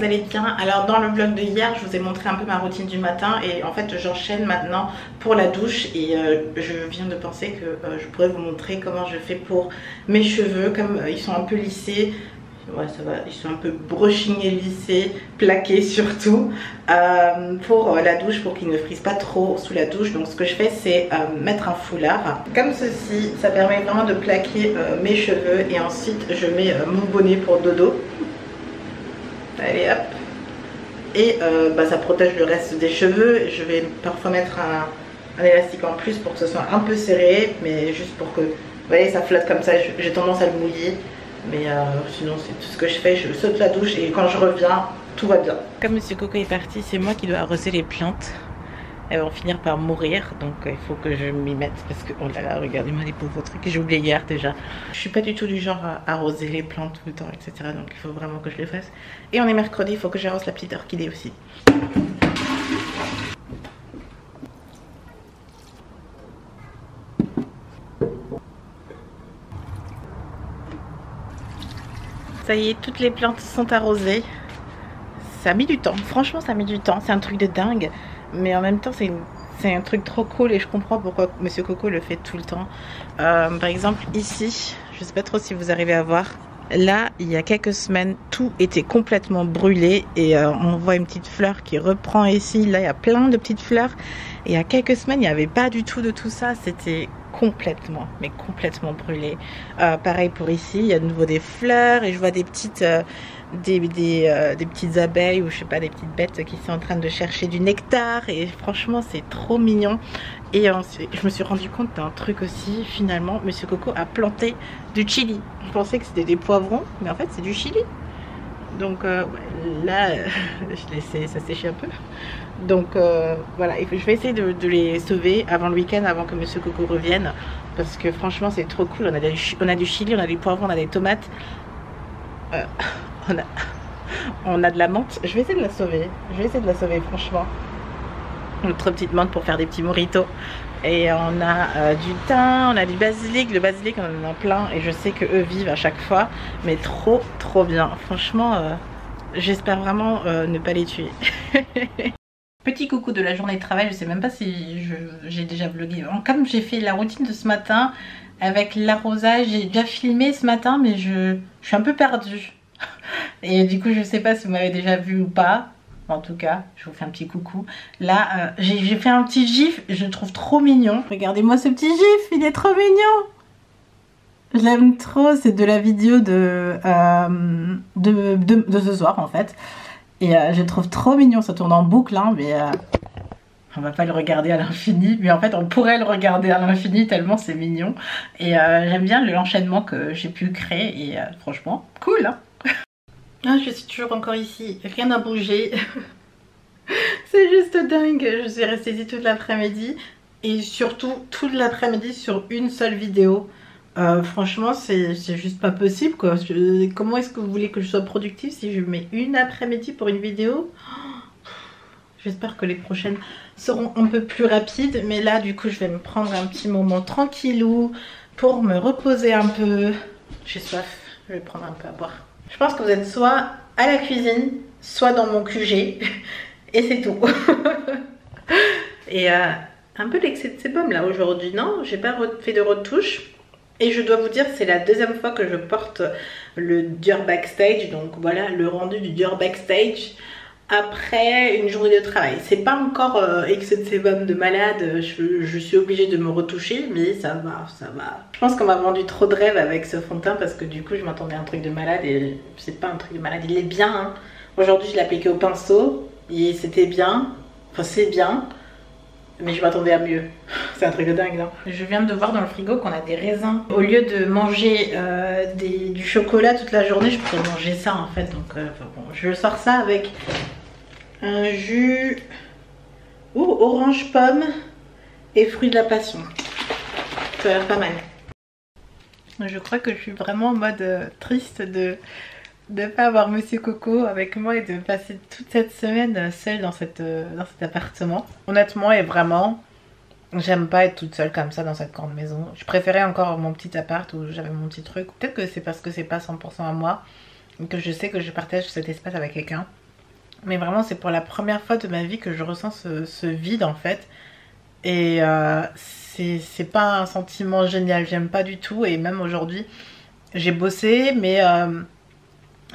vous allez bien. Alors dans le vlog de hier, je vous ai montré un peu ma routine du matin et en fait j'enchaîne maintenant pour la douche et je viens de penser que je pourrais vous montrer comment je fais pour mes cheveux, comme ils sont un peu lissés. Ouais, ça va, ils sont un peu brushingés, lissés, plaqués surtout pour la douche, pour qu'ils ne frisent pas trop sous la douche. Donc ce que je fais, c'est mettre un foulard comme ceci. Ça permet vraiment de plaquer mes cheveux et ensuite je mets mon bonnet pour dodo. Allez hop. Et ça protège le reste des cheveux. Je vais parfois mettre un élastique en plus pour que ce soit un peu serré, mais juste pour que, vous voyez, ça flotte comme ça. J'ai tendance à le mouiller. Mais sinon c'est tout ce que je fais, je saute la douche et quand je reviens, tout va bien. Comme Monsieur Coco est parti, c'est moi qui dois arroser les plantes. Elles vont finir par mourir, donc il faut que je m'y mette parce que, oh là là, regardez-moi les pauvres trucs que j'ai oublié hier déjà. Je suis pas du tout du genre à arroser les plantes tout le temps, etc. Donc il faut vraiment que je les fasse. Et on est mercredi, il faut que j'arrose la petite orchidée aussi. Ça y est, toutes les plantes sont arrosées. Ça a mis du temps, franchement ça a mis du temps, c'est un truc de dingue. Mais en même temps c'est un truc trop cool et je comprends pourquoi Monsieur Coco le fait tout le temps. Par exemple ici, je sais pas trop si vous arrivez à voir. Là, il y a quelques semaines, tout était complètement brûlé et on voit une petite fleur qui reprend ici. Là, il y a plein de petites fleurs. Et il y a quelques semaines, il n'y avait pas du tout de tout ça. C'était complètement, mais complètement brûlé. Pareil pour ici, il y a de nouveau des fleurs et je vois des petites, des petites abeilles ou je sais pas, des petites bêtes qui sont en train de chercher du nectar. Et franchement, c'est trop mignon. Et ensuite, je me suis rendu compte d'un truc aussi. Finalement, Monsieur Coco a planté du chili. Je pensais que c'était des poivrons, mais en fait, c'est du chili. Donc là, je laissais ça sécher un peu. Donc voilà, je vais essayer de les sauver avant le week-end, avant que Monsieur Coco revienne. Parce que franchement, c'est trop cool. On a du chili, on a des poivrons, on a des tomates. On a de la menthe. Je vais essayer de la sauver. Je vais essayer de la sauver, franchement. Notre petite menthe pour faire des petits moritos. Et on a du thym, on a du basilic. Le basilic, on en a plein. Et je sais que eux vivent à chaque fois. Mais trop, trop bien. Franchement, j'espère vraiment ne pas les tuer. Petit coucou de la journée de travail. Je sais même pas si j'ai déjà vlogué. Comme j'ai fait la routine de ce matin avec l'arrosage, j'ai déjà filmé ce matin, mais je suis un peu perdue. Et du coup, je sais pas si vous m'avez déjà vu ou pas. En tout cas, je vous fais un petit coucou. Là, j'ai fait un petit gif, je le trouve trop mignon. Regardez-moi ce petit gif, il est trop mignon. Je l'aime trop, c'est de la vidéo de ce soir en fait. Et je le trouve trop mignon, ça tourne en boucle, hein, mais on va pas le regarder à l'infini. Mais en fait, on pourrait le regarder à l'infini tellement c'est mignon. Et j'aime bien l'enchaînement que j'ai pu créer et franchement, cool, hein. Ah, je suis toujours encore ici, rien n'a bougé. C'est juste dingue. Je suis restée ici toute l'après-midi et surtout toute l'après-midi sur une seule vidéo. Franchement, c'est juste pas possible quoi. Comment est-ce que vous voulez que je sois productive si je mets une après-midi pour une vidéo? J'espère que les prochaines seront un peu plus rapides. Mais là, du coup, je vais me prendre un petit moment tranquillou pour me reposer un peu. J'ai soif, je vais prendre un peu à boire. Je pense que vous êtes soit à la cuisine, soit dans mon QG. Et c'est tout. Et un peu l'excès de sébum là aujourd'hui, non? J'ai pas fait de retouche. Et je dois vous dire, c'est la deuxième fois que je porte le Dior Backstage. Donc voilà, le rendu du Dior Backstage après une journée de travail. C'est pas encore excès de sébum de malade. Je suis obligée de me retoucher, mais ça va, ça va. Je pense qu'on m'a vendu trop de rêves avec ce fond de teint parce que du coup, je m'attendais à un truc de malade et c'est pas un truc de malade. Il est bien, hein. Aujourd'hui, je l'ai appliqué au pinceau et c'était bien. Enfin, c'est bien. Mais je m'attendais à mieux. C'est un truc de dingue, non? Je viens de voir dans le frigo qu'on a des raisins. Au lieu de manger du chocolat toute la journée, je pourrais manger ça en fait. Donc bon, je sors ça avec un jus orange pomme et fruits de la passion. Ça a l'air pas mal. Je crois que je suis vraiment en mode triste de ne pas avoir Monsieur Coco avec moi et de passer toute cette semaine seule dans cet appartement. Honnêtement et vraiment, j'aime pas être toute seule comme ça dans cette grande maison. Je préférais encore mon petit appart où j'avais mon petit truc. Peut-être que c'est parce que c'est pas 100% à moi, que je sais que je partage cet espace avec quelqu'un. Mais vraiment, c'est pour la première fois de ma vie que je ressens ce vide en fait. Et c'est pas un sentiment génial, j'aime pas du tout. Et même aujourd'hui, j'ai bossé, mais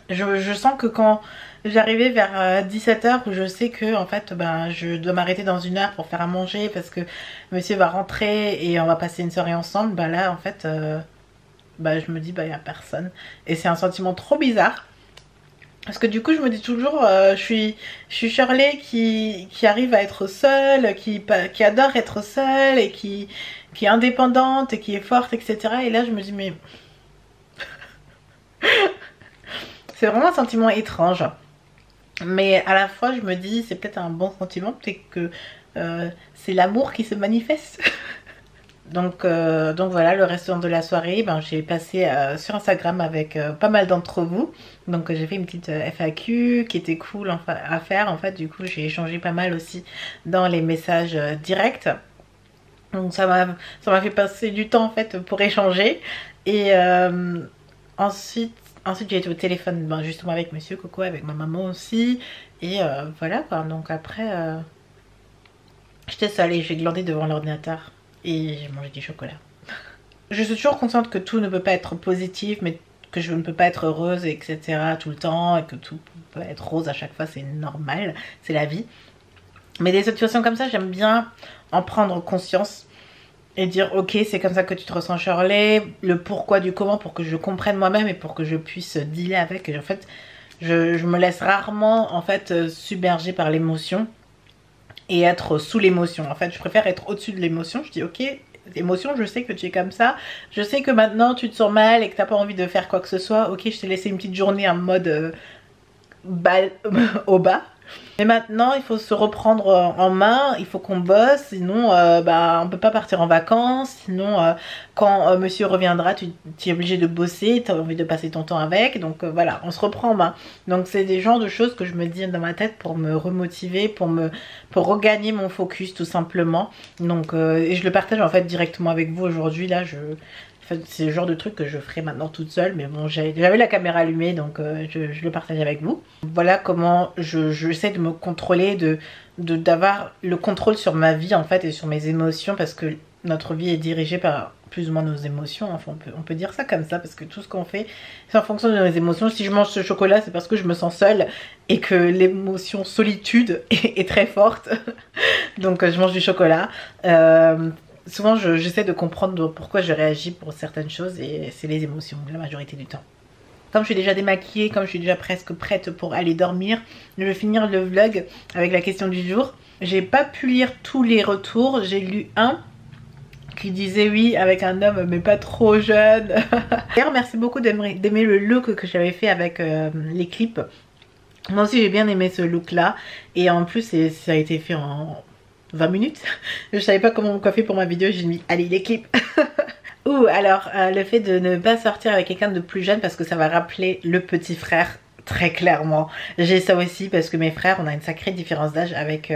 je sens que quand j'arrivais vers 17h où je sais que en fait ben, je dois m'arrêter dans 1 heure pour faire à manger parce que monsieur va rentrer et on va passer une soirée ensemble, bah là en fait bah, je me dis bah il y a personne. Et c'est un sentiment trop bizarre. Parce que du coup je me dis toujours je suis Shirley qui arrive à être seule, qui adore être seule et qui est indépendante et qui est forte, etc. Et là je me dis mais c'est vraiment un sentiment étrange. Mais à la fois je me dis c'est peut-être un bon sentiment, peut-être que c'est l'amour qui se manifeste. Donc voilà, le restant de la soirée, ben, j'ai passé sur Instagram avec pas mal d'entre vous. Donc j'ai fait une petite FAQ qui était cool à faire. En fait, du coup, j'ai échangé pas mal aussi dans les messages directs. Donc ça m'a fait passer du temps en fait pour échanger. Et ensuite j'ai été au téléphone ben, justement avec Monsieur Coco, avec ma maman aussi. Et voilà quoi. Donc après, j'étais seule et j'ai glandé devant l'ordinateur. Et j'ai mangé du chocolat. Je suis toujours consciente que tout ne peut pas être positif, mais que je ne peux pas être heureuse, etc. tout le temps, et que tout peut être rose à chaque fois, c'est normal, c'est la vie. Mais des situations comme ça, j'aime bien en prendre conscience et dire ok, c'est comme ça que tu te ressens Shirley, le pourquoi du comment pour que je comprenne moi-même et pour que je puisse dealer avec. Et en fait, je me laisse rarement en fait submerger par l'émotion et être sous l'émotion. En fait, je préfère être au-dessus de l'émotion. Je dis ok, émotion, je sais que tu es comme ça. Je sais que maintenant tu te sens mal et que t'as pas envie de faire quoi que ce soit. Ok, je t'ai laissé une petite journée en mode au bas. Mais maintenant, il faut se reprendre en main, il faut qu'on bosse, sinon bah, on peut pas partir en vacances, sinon quand monsieur reviendra, tu es obligé de bosser, tu as envie de passer ton temps avec, donc voilà, on se reprend en main. Donc c'est des genres de choses que je me dis dans ma tête pour me remotiver, pour regagner mon focus tout simplement. Donc et je le partage en fait directement avec vous aujourd'hui, là c'est le genre de truc que je ferai maintenant toute seule, mais bon, j'avais la caméra allumée, donc je le partage avec vous. Voilà comment j'essaie de me contrôler, d'avoir le contrôle sur ma vie en fait et sur mes émotions, parce que notre vie est dirigée par plus ou moins nos émotions, enfin on peut dire ça comme ça, parce que tout ce qu'on fait c'est en fonction de nos émotions. Si je mange ce chocolat, c'est parce que je me sens seule et que l'émotion solitude est très forte. Donc je mange du chocolat. Souvent j'essaie de comprendre pourquoi je réagis pour certaines choses, et c'est les émotions la majorité du temps. Comme je suis déjà démaquillée, comme je suis déjà presque prête pour aller dormir, je vais finir le vlog avec la question du jour. J'ai pas pu lire tous les retours, j'ai lu un qui disait oui avec un homme mais pas trop jeune. D'ailleurs merci beaucoup d'aimer le look que j'avais fait avec les clips. Moi aussi j'ai bien aimé ce look là, et en plus ça a été fait en 20 minutes. Je savais pas comment me coiffer pour ma vidéo, j'ai mis allez les clips. Ouh, alors le fait de ne pas sortir avec quelqu'un de plus jeune parce que ça va rappeler le petit frère, très clairement. J'ai ça aussi parce que mes frères, on a une sacrée différence d'âge avec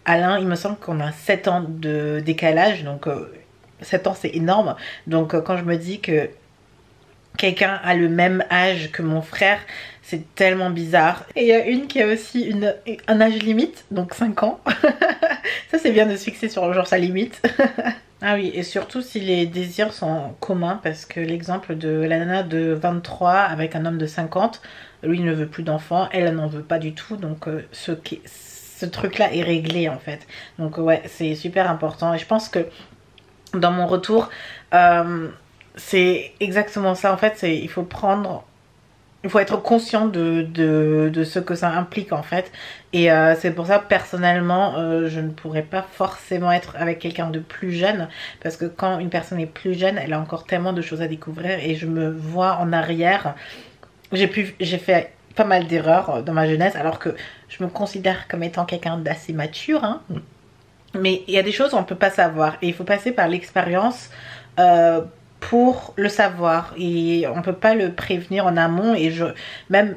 Alain. Il me semble qu'on a 7 ans de décalage, donc 7 ans c'est énorme. Donc quand je me dis que quelqu'un a le même âge que mon frère, c'est tellement bizarre. Et il y a une qui a aussi un âge limite, donc 5 ans. Ça c'est bien de se fixer sur genre sa limite. Ah oui, et surtout si les désirs sont communs, parce que l'exemple de la nana de 23 avec un homme de 50, lui il ne veut plus d'enfants, elle n'en veut pas du tout, donc ce truc là est réglé en fait. Donc ouais, c'est super important, et je pense que dans mon retour, c'est exactement ça en fait, il faut être conscient de ce que ça implique en fait, et c'est pour ça personnellement je ne pourrais pas forcément être avec quelqu'un de plus jeune, parce que quand une personne est plus jeune, elle a encore tellement de choses à découvrir, et je me vois en arrière, j'ai fait pas mal d'erreurs dans ma jeunesse, alors que je me considère comme étant quelqu'un d'assez mature, hein. Mais il y a des choses on ne peut pas savoir, et il faut passer par l'expérience pour le savoir, et on peut pas le prévenir en amont. Et même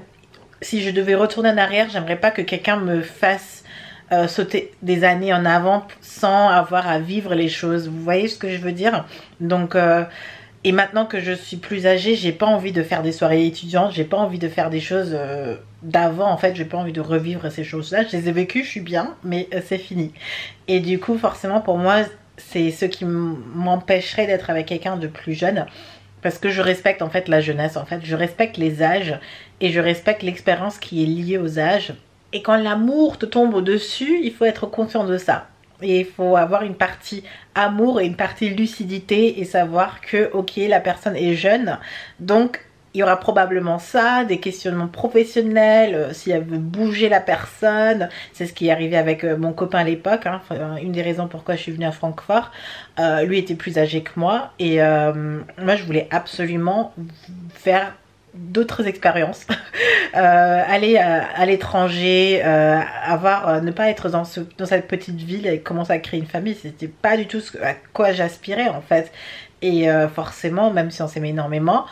si je devais retourner en arrière, j'aimerais pas que quelqu'un me fasse sauter des années en avant sans avoir à vivre les choses. Vous voyez ce que je veux dire? Donc Et maintenant que je suis plus âgée, j'ai pas envie de faire des soirées étudiantes, j'ai pas envie de faire des choses d'avant, en fait, j'ai pas envie de revivre ces choses-là. Je les ai vécues, je suis bien, mais c'est fini. Et du coup, forcément, pour moi, c'est ce qui m'empêcherait d'être avec quelqu'un de plus jeune. Parce que je respecte en fait la jeunesse, en fait. Je respecte les âges et je respecte l'expérience qui est liée aux âges. Et quand l'amour te tombe au-dessus, il faut être conscient de ça. Et il faut avoir une partie amour et une partie lucidité et savoir que, ok, la personne est jeune. Donc, il y aura probablement ça, des questionnements professionnels, si elle veut bouger la personne. C'est ce qui est arrivé avec mon copain à l'époque. Hein, une des raisons pourquoi je suis venue à Francfort. Lui était plus âgé que moi. Et moi, je voulais absolument faire d'autres expériences, aller à l'étranger, ne pas être dans cette petite ville et commencer à créer une famille, c'était pas du tout à quoi j'aspirais en fait. Et forcément, même si on s'aimait énormément,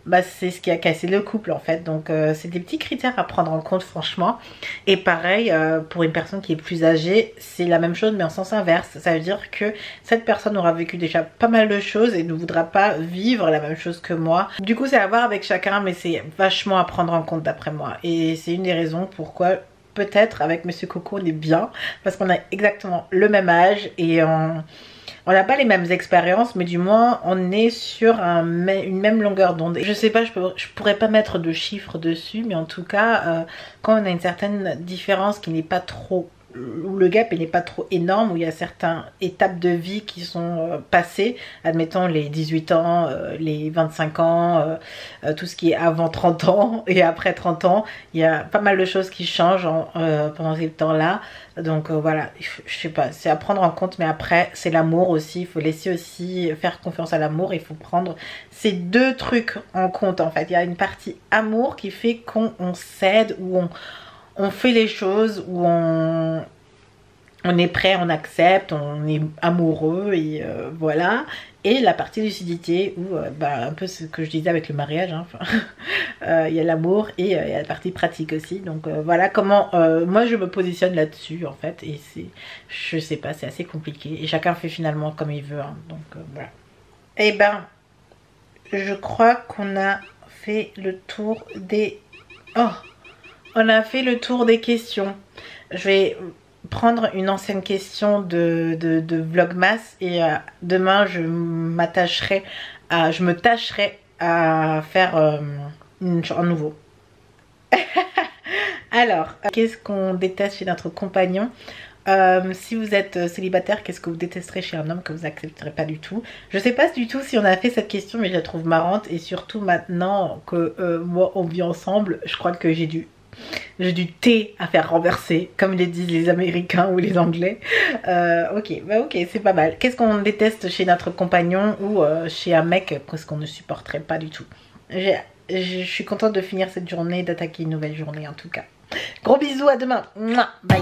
bah, c'est ce qui a cassé le couple en fait. Donc c'est des petits critères à prendre en compte franchement. Et pareil, pour une personne qui est plus âgée, c'est la même chose mais en sens inverse. Ça veut dire que cette personne aura vécu déjà pas mal de choses et ne voudra pas vivre la même chose que moi. Du coup c'est à voir avec chacun, mais c'est vachement à prendre en compte d'après moi. Et c'est une des raisons pourquoi peut-être avec Monsieur Coco on est bien. Parce qu'on a exactement le même âge et on n'a pas les mêmes expériences, mais du moins on est sur une même longueur d'onde. Je sais pas, je pourrais pas mettre de chiffres dessus, mais en tout cas, quand on a une certaine différence qui n'est pas trop, où le gap n'est pas trop énorme, où il y a certaines étapes de vie qui sont passées, admettons les 18 ans, les 25 ans, tout ce qui est avant 30 ans et après 30 ans, il y a pas mal de choses qui changent pendant ces temps-là. Donc voilà, je sais pas, c'est à prendre en compte, mais après c'est l'amour aussi, il faut laisser aussi faire confiance à l'amour, il faut prendre ces deux trucs en compte en fait. Il y a une partie amour qui fait qu'on cède, ou on fait les choses, où on est prêt, on accepte, on est amoureux et voilà. Et la partie lucidité où, bah, un peu ce que je disais avec le mariage, hein, il y a l'amour et il y a la partie pratique aussi. Donc voilà comment moi je me positionne là-dessus en fait. Et je sais pas, c'est assez compliqué. Et chacun fait finalement comme il veut. Hein, donc voilà. Et ben, je crois qu'on a fait le tour des... Oh, on a fait le tour des questions. Je vais prendre une ancienne question de Vlogmas et demain je me tâcherai à faire un nouveau. Alors, qu'est-ce qu'on déteste chez notre compagnon? Si vous êtes célibataire, qu'est-ce que vous détesterez chez un homme que vous n'accepterez pas du tout? Je sais pas du tout si on a fait cette question, mais je la trouve marrante. Et surtout maintenant que moi on vit ensemble, je crois que j'ai du thé à faire renverser, comme les disent les Américains ou les Anglais. Ok, bah ok, c'est pas mal. Qu'est-ce qu'on déteste chez notre compagnon ou chez un mec, qu'est-ce qu'on ne supporterait pas du tout? Je suis contente de finir cette journée, d'attaquer une nouvelle journée en tout cas. Gros bisous, à demain. Mouah, bye.